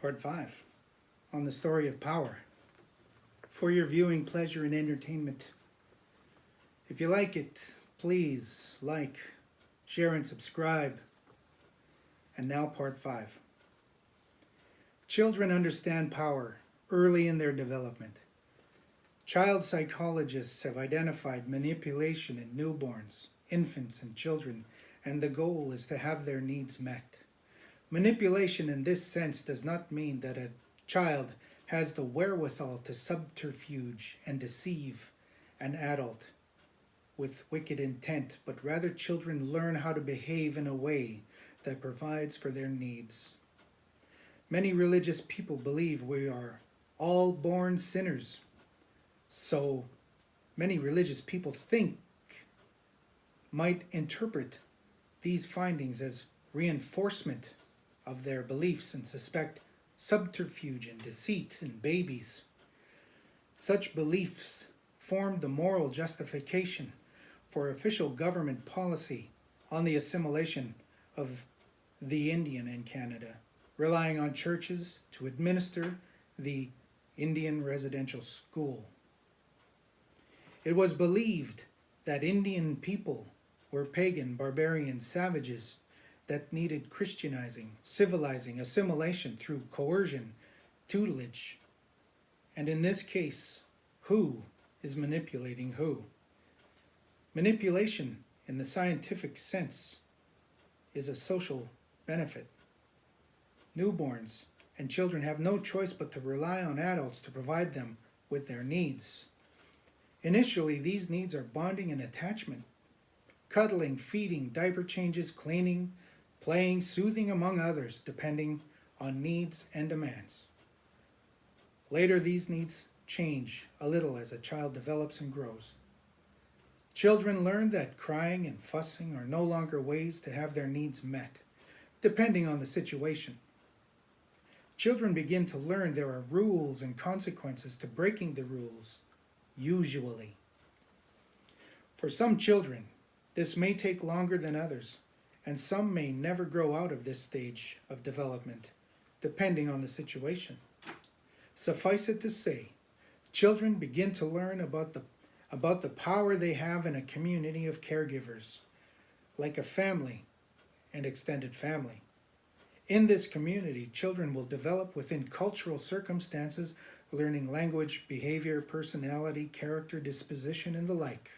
Part 5 on the story of power. For your viewing pleasure and entertainment. If you like it, please like, share, and subscribe. And now, Part 5. Children understand power early in their development. Child psychologists have identified manipulation in newborns, infants, and children, and the goal is to have their needs met. Manipulation in this sense does not mean that a child has the wherewithal to subterfuge and deceive an adult with wicked intent, but rather children learn how to behave in a way that provides for their needs. Many religious people believe we are all born sinners. So many religious people might interpret these findings as reinforcement of their beliefs and suspect subterfuge and deceit in babies. Such beliefs formed the moral justification for official government policy on the assimilation of the Indian in Canada, relying on churches to administer the Indian residential school. It was believed that Indian people were pagan, barbarian savages that needed Christianizing, civilizing, assimilation through coercion, tutelage. And in this case, who is manipulating who? Manipulation, in the scientific sense, is a social benefit. Newborns and children have no choice but to rely on adults to provide them with their needs. Initially, these needs are bonding and attachment, cuddling, feeding, diaper changes, cleaning, playing, soothing, among others, depending on needs and demands. Later, these needs change a little as a child develops and grows. Children learn that crying and fussing are no longer ways to have their needs met, depending on the situation. Children begin to learn there are rules and consequences to breaking the rules, usually. For some children, this may take longer than others, and some may never grow out of this stage of development, depending on the situation. Suffice it to say, children begin to learn about the power they have in a community of caregivers, like a family and extended family. In this community, children will develop within cultural circumstances, learning language, behavior, personality, character, disposition, and the like.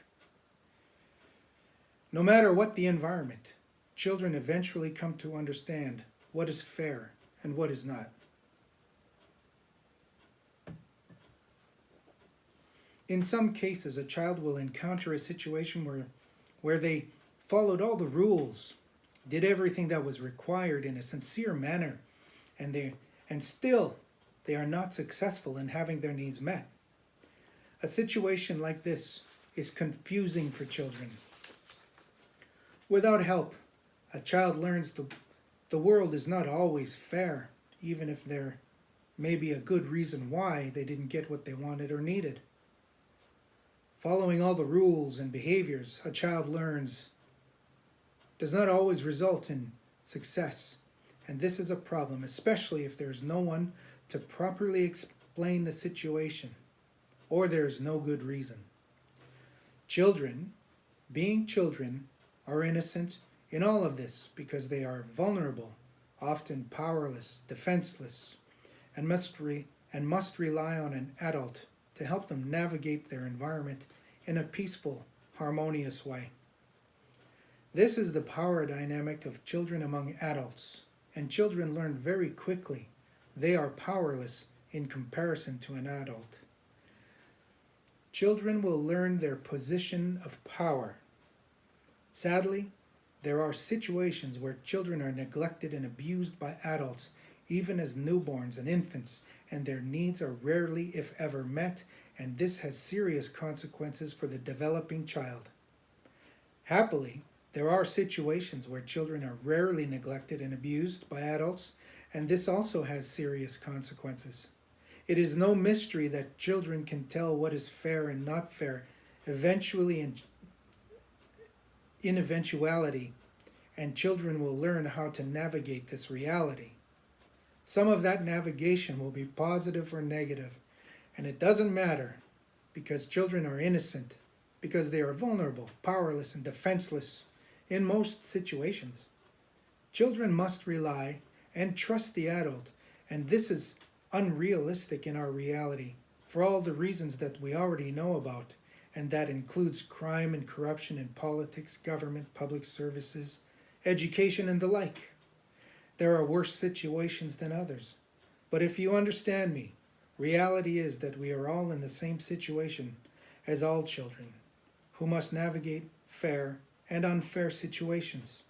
No matter what the environment, children eventually come to understand what is fair and what is not. In some cases, a child will encounter a situation where they followed all the rules, did everything that was required in a sincere manner, and still they are not successful in having their needs met. A situation like this is confusing for children. Without help, a child learns the world is not always fair, even if there may be a good reason why they didn't get what they wanted or needed. Following all the rules and behaviors a child learns does not always result in success, and this is a problem, especially if there is no one to properly explain the situation, or there is no good reason. Children, being children, are innocent in all of this because they are vulnerable, often powerless, defenseless, and must rely on an adult to help them navigate their environment in a peaceful, harmonious way. This is the power dynamic of children among adults, and children learn very quickly they are powerless in comparison to an adult. Children will learn their position of power. Sadly, there are situations where children are neglected and abused by adults, even as newborns and infants, and their needs are rarely, if ever, met, and this has serious consequences for the developing child. Happily, there are situations where children are rarely neglected and abused by adults, and this also has serious consequences. It is no mystery that children can tell what is fair and not fair, in eventuality, and children will learn how to navigate this reality. Some of that navigation will be positive or negative, and it doesn't matter because children are innocent, because they are vulnerable, powerless, and defenseless in most situations. Children must rely and trust the adult, and this is unrealistic in our reality for all the reasons that we already know about, and that includes crime and corruption in politics, government, public services, education, and the like. There are worse situations than others. But if you understand me, reality is that we are all in the same situation as all children, who must navigate fair and unfair situations.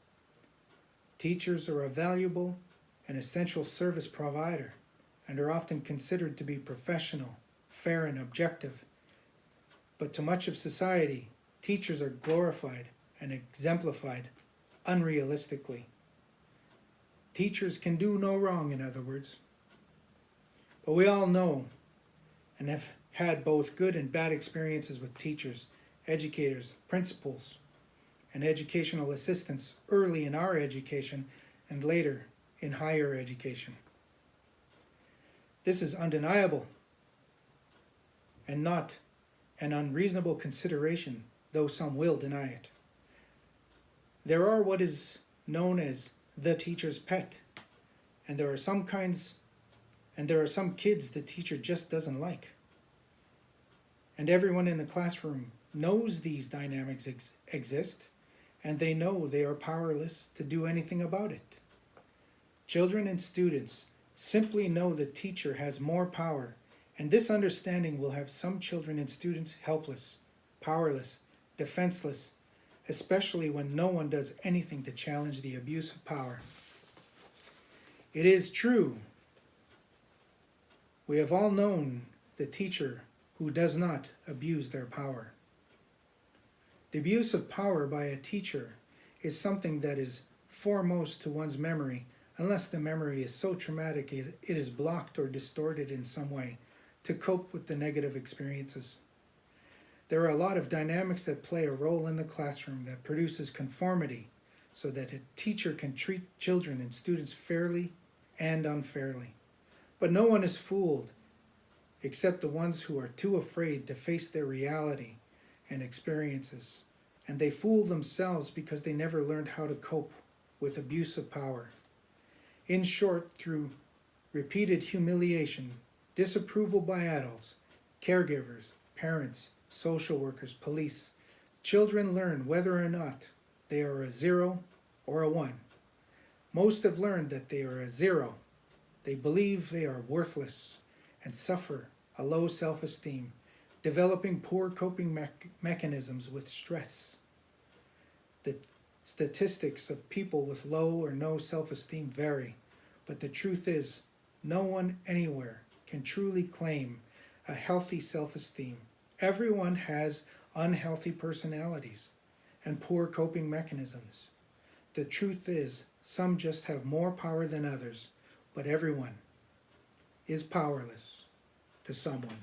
Teachers are a valuable and essential service provider and are often considered to be professional, fair, and objective. But to much of society, teachers are glorified and exemplified unrealistically. Teachers can do no wrong, in other words. But we all know and have had both good and bad experiences with teachers, educators, principals, and educational assistants early in our education and later in higher education. This is undeniable and not an unreasonable consideration, though some will deny it. There are what is known as the teacher's pet, and there are some kids the teacher just doesn't like. And everyone in the classroom knows these dynamics exist, and they know they are powerless to do anything about it. Children and students simply know the teacher has more power, and this understanding will have some children and students helpless, powerless, defenseless, especially when no one does anything to challenge the abuse of power. It is true, we have all known the teacher who does not abuse their power. The abuse of power by a teacher is something that is foremost to one's memory, unless the memory is so traumatic it is blocked or distorted in some way to cope with the negative experiences. There are a lot of dynamics that play a role in the classroom that produces conformity so that a teacher can treat children and students fairly and unfairly. But no one is fooled except the ones who are too afraid to face their reality and experiences, and they fool themselves because they never learned how to cope with abuse of power. In short, through repeated humiliation, disapproval by adults, caregivers, parents, social workers, police, children learn whether or not they are a 0 or a 1. Most have learned that they are a 0. They believe they are worthless and suffer a low self-esteem, developing poor coping mechanisms with stress. The statistics of people with low or no self-esteem vary, but the truth is, no one anywhere can truly claim a healthy self-esteem. Everyone has unhealthy personalities and poor coping mechanisms. The truth is, some just have more power than others, but everyone is powerless to someone.